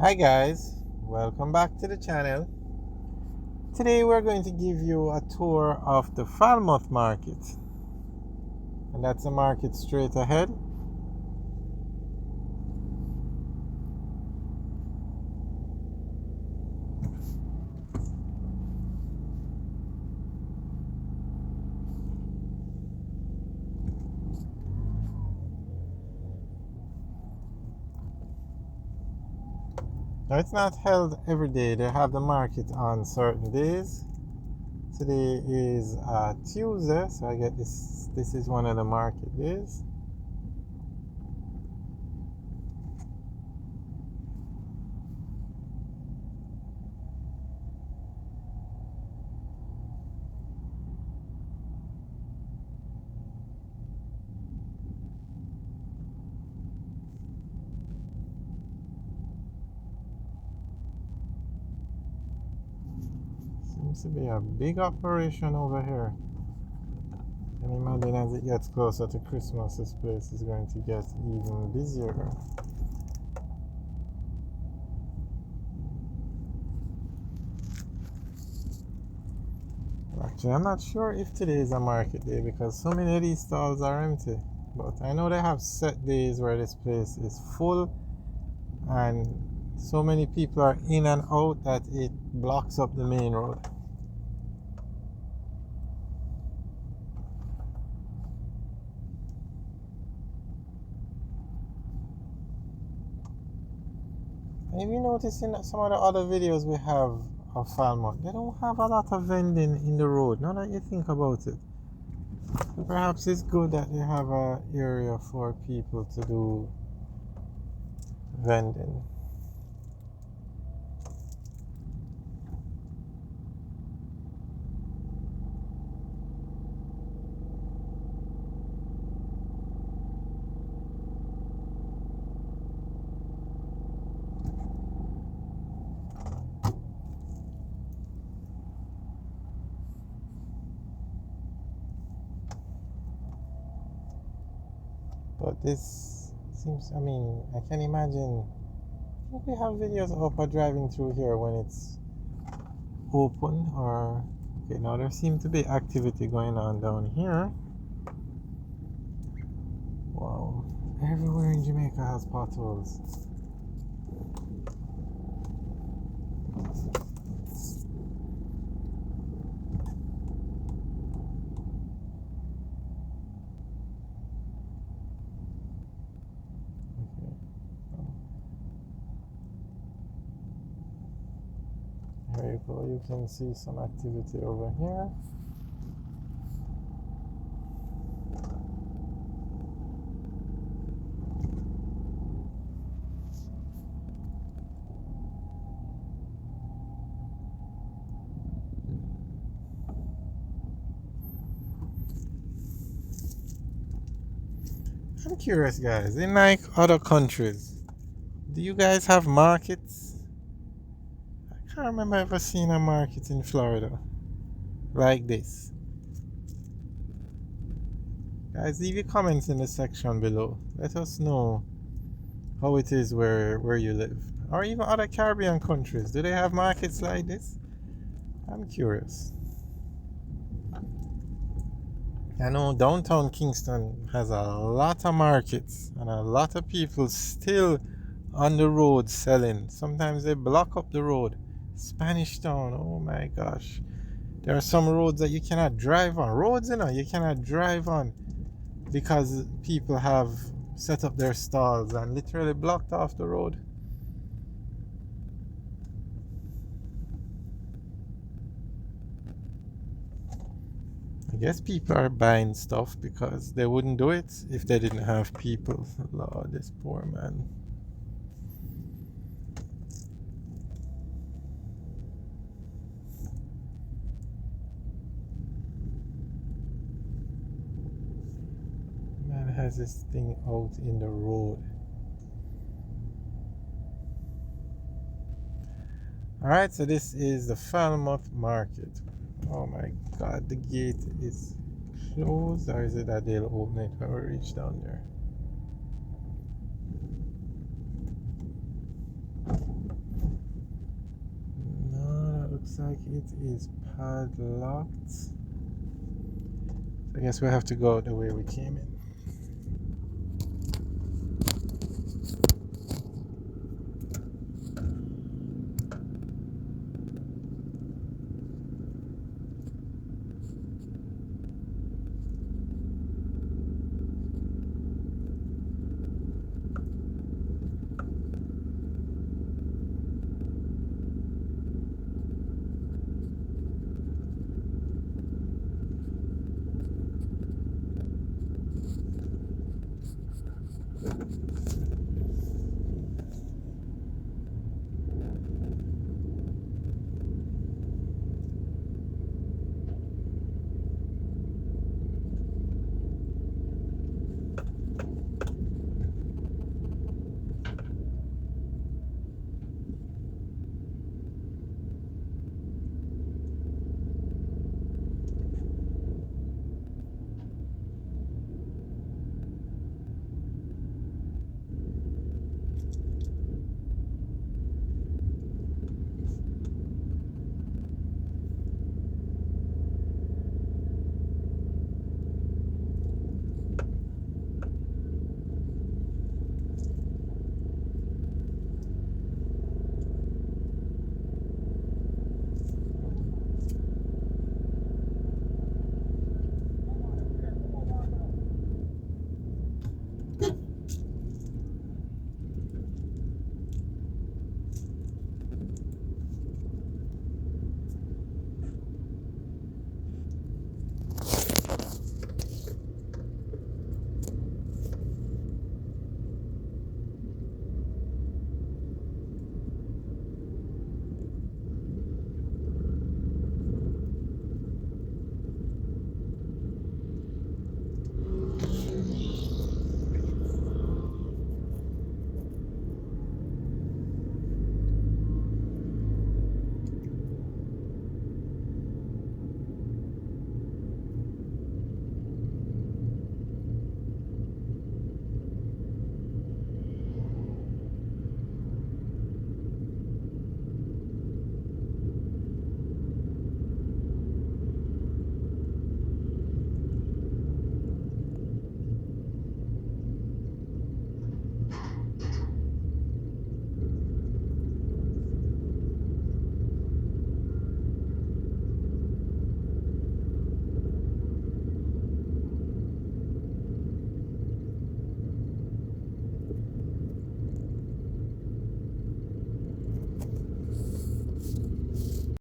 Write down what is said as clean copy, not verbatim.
Hi guys, welcome back to the channel. Today we're going to give you a tour of the Falmouth Market, and that's a market straight ahead. Now it's not held every day, they have the market on certain days. Today is Tuesday, so I get this is one of the market days. Seems to be a big operation over here. And imagine as it gets closer to Christmas, this place is going to get even busier. Actually, I'm not sure if today is a market day because so many of these stalls are empty. But I know they have set days where this place is full and so many people are in and out that it blocks up the main road. If you notice in some of the other videos we have of Falmouth, they don't have a lot of vending in the road, now that you think about it. So perhaps it's good that they have an area for people to do vending. But this seems, I can imagine. I think we have videos of us driving through here when it's open or. Okay, now there seems to be activity going on down here. Wow, everywhere in Jamaica has potholes. Okay. Here you go, you can see some activity over here. I'm curious, guys, in like other countries, do you guys have markets? I can't remember ever seeing a market in Florida like this. Guys, leave your comments in the section below. Let us know how it is where you live. Or even other Caribbean countries. Do they have markets like this? I'm curious. I know downtown Kingston has a lot of markets and a lot of people still on the road selling. Sometimes they block up the road. Spanish Town, oh my gosh. There are some roads that you cannot drive on. Roads, you cannot drive on because people have set up their stalls and literally blocked off the road. I guess people are buying stuff because they wouldn't do it if they didn't have people. Lord, this poor man. Man has this thing out in the road. Alright, so this is the Falmouth Market. Oh my god, the gate is closed, or is it that they'll open it when we reach down there? Looks like it is padlocked. I guess we have to go out the way we came in.